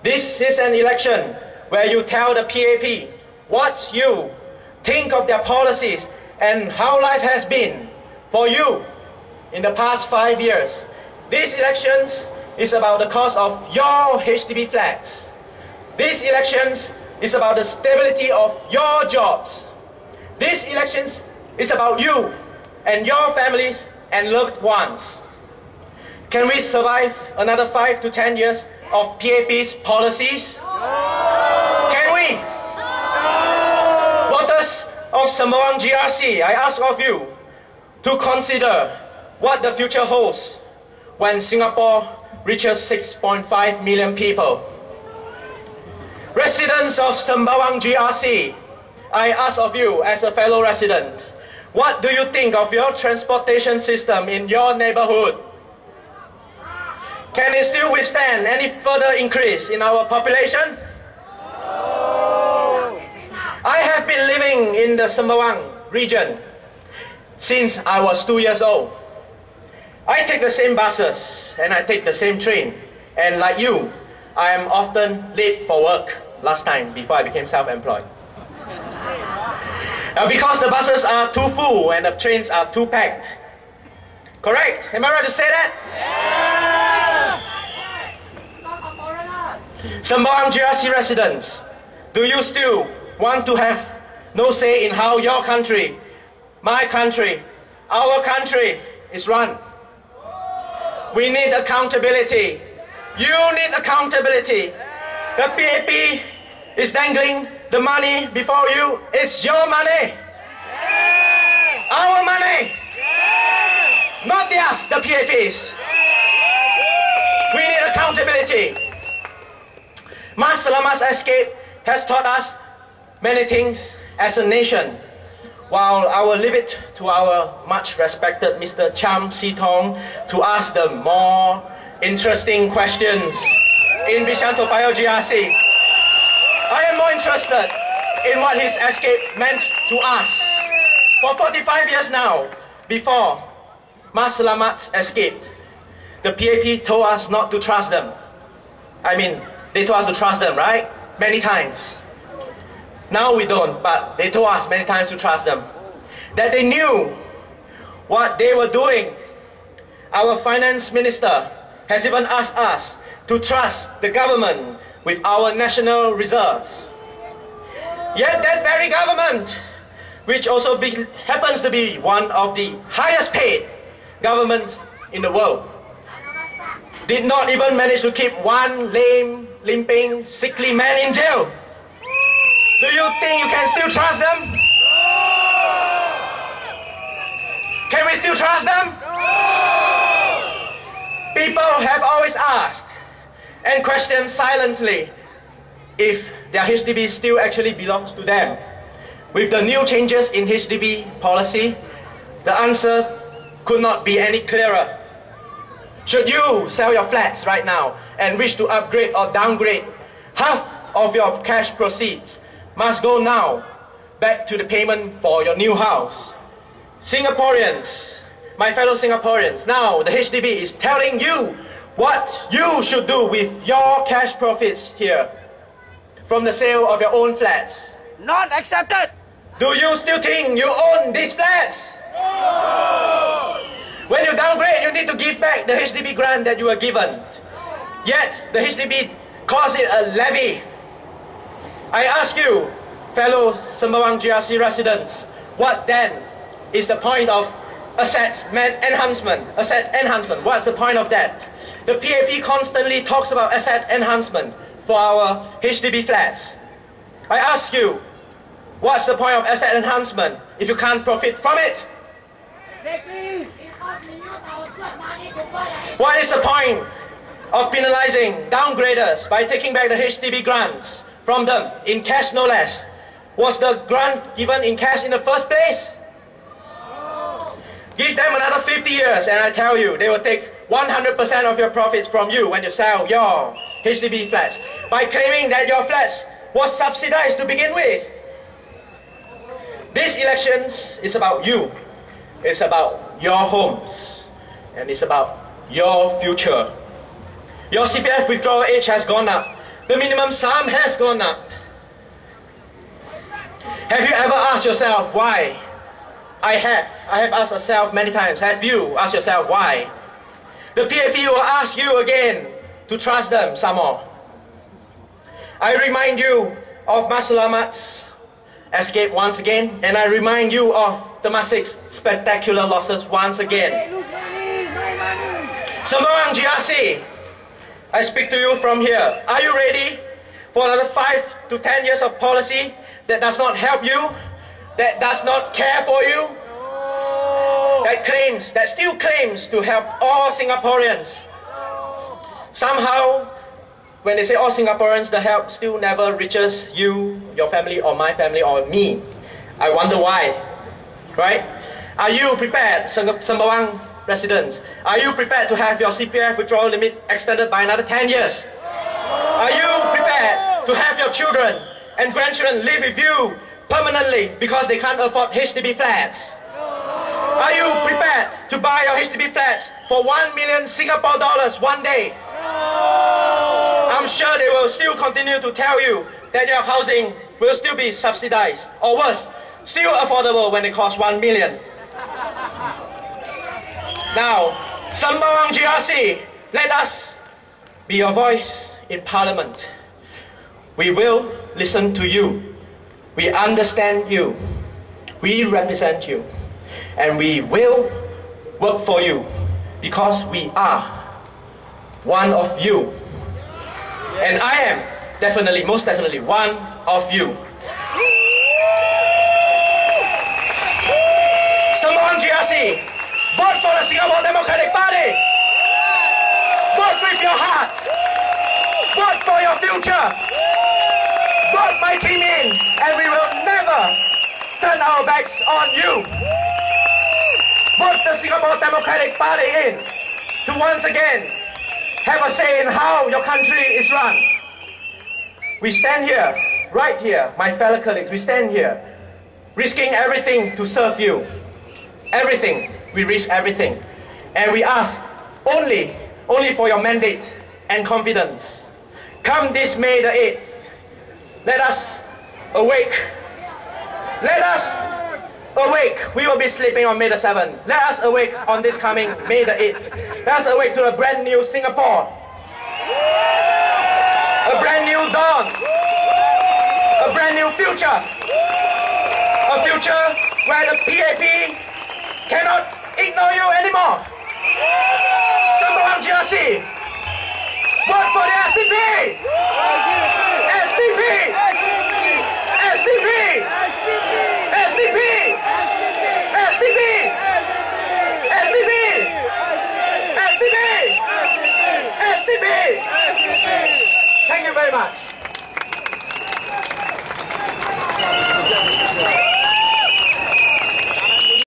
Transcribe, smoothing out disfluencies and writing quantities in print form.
This is an election where you tell the PAP what you think of their policies and how life has been for you in the past 5 years. This election is about the cost of your HDB flats. This election is about the stability of your jobs. This election is about you and your families and loved ones. Can we survive another 5 to 10 years of PAP's policies? Can we? Voters of Sembawang GRC, I ask of you to consider what the future holds when Singapore reaches 6.5 million people. Residents of Sembawang GRC, I ask of you as a fellow resident, what do you think of your transportation system in your neighborhood? Can it still withstand any further increase in our population? I have been living in the Sembawang region since I was 2 years old. I take the same buses and I take the same train. And like you, I am often late for work last time before I became self-employed. Because the buses are too full and the trains are too packed. Correct? Am I right to say that? Yes! Sembawang GRC residents, do you still want to have no say in how your country, my country, our country is run? We need accountability. You need accountability. The PAP is dangling the money before you. It's your money. Our money. Not theirs, the PAP's. We need accountability. Mas Selamat's escape has taught us many things as a nation. While I will leave it to our much respected Mr. Cham Sitong to ask the more interesting questions in Bishan Toa Payoh GRC. I am more interested in what his escape meant to us. For 45 years now, before Mas Selamat escaped, the PAP told us not to trust them. I mean, they told us to trust them, right? Many times. Now we don't, but they told us many times to trust them. That they knew what they were doing. Our finance minister has even asked us to trust the government with our national reserves. Yet that very government, which also happens to be one of the highest paid governments in the world, did not even manage to keep one lame, limping, sickly man in jail. Do you think you can still trust them? Can we still trust them? People have always asked and questioned silently if their HDB still actually belongs to them. With the new changes in HDB policy, the answer could not be any clearer. Should you sell your flats right now and wish to upgrade or downgrade, half of your cash proceeds must go now back to the payment for your new house. Singaporeans, my fellow Singaporeans, now the HDB is telling you what you should do with your cash profits here from the sale of your own flats. Not accepted! Do you still think you own these flats? No! When you downgrade, you need to give back the HDB grant that you were given. Yet, the HDB calls it a levy. I ask you, fellow Sembawang GRC residents, what then is the point of asset enhancement? Asset enhancement, what's the point of that? The PAP constantly talks about asset enhancement for our HDB flats. I ask you, what's the point of asset enhancement if you can't profit from it? Exactly. What is the point of penalizing downgraders by taking back the HDB grants from them in cash no less? Was the grant given in cash in the first place? Give them another 50 years and I tell you, they will take 100% of your profits from you when you sell your HDB flats by claiming that your flats was subsidized to begin with. This election is about you. It's about your homes. And it's about your future. Your CPF withdrawal age has gone up. The minimum sum has gone up. Have you ever asked yourself why? I have asked myself many times. Have you asked yourself why? The PAP will ask you again to trust them some more. I remind you of Mas Selamat's escape once again, and I remind you of Temasik's spectacular losses once again. Sembawang GRC, I speak to you from here. Are you ready for another 5 to 10 years of policy that does not help you, that does not care for you, that still claims to help all Singaporeans? Somehow, when they say all Singaporeans, the help still never reaches you, your family, or my family, or me. I wonder why, right? Are you prepared, Sembawang residents? Are you prepared to have your CPF withdrawal limit extended by another 10 years? Are you prepared to have your children and grandchildren live with you permanently because they can't afford HDB flats? Are you prepared to buy your HDB flats for 1 million Singapore dollars one day? I'm sure they will still continue to tell you that your housing will still be subsidized, or worse, still affordable when it costs 1 million. Now, Sembawang GRC, let us be your voice in Parliament. We will listen to you. We understand you. We represent you. And we will work for you because we are one of you. And I am definitely, most definitely, one of you. Sembawang GRC, vote for the Singapore Democratic Party. Vote with your hearts. Vote for your future. Vote by Team In, and we will never turn our backs on you. Vote the Singapore Democratic Party in to once again have a say in how your country is run. We stand here, right here, my fellow colleagues, we stand here, risking everything to serve you. Everything, we risk everything. And we ask only for your mandate and confidence. Come this May the 8th, let us awake. Let us awake. We will be sleeping on May the 7th. Let us awake on this coming May the 8th. Let us awake to a brand new Singapore. A brand new dawn. A brand new future. A future where the PAP cannot ignore you anymore. Sembawang GRC, vote for the SDP!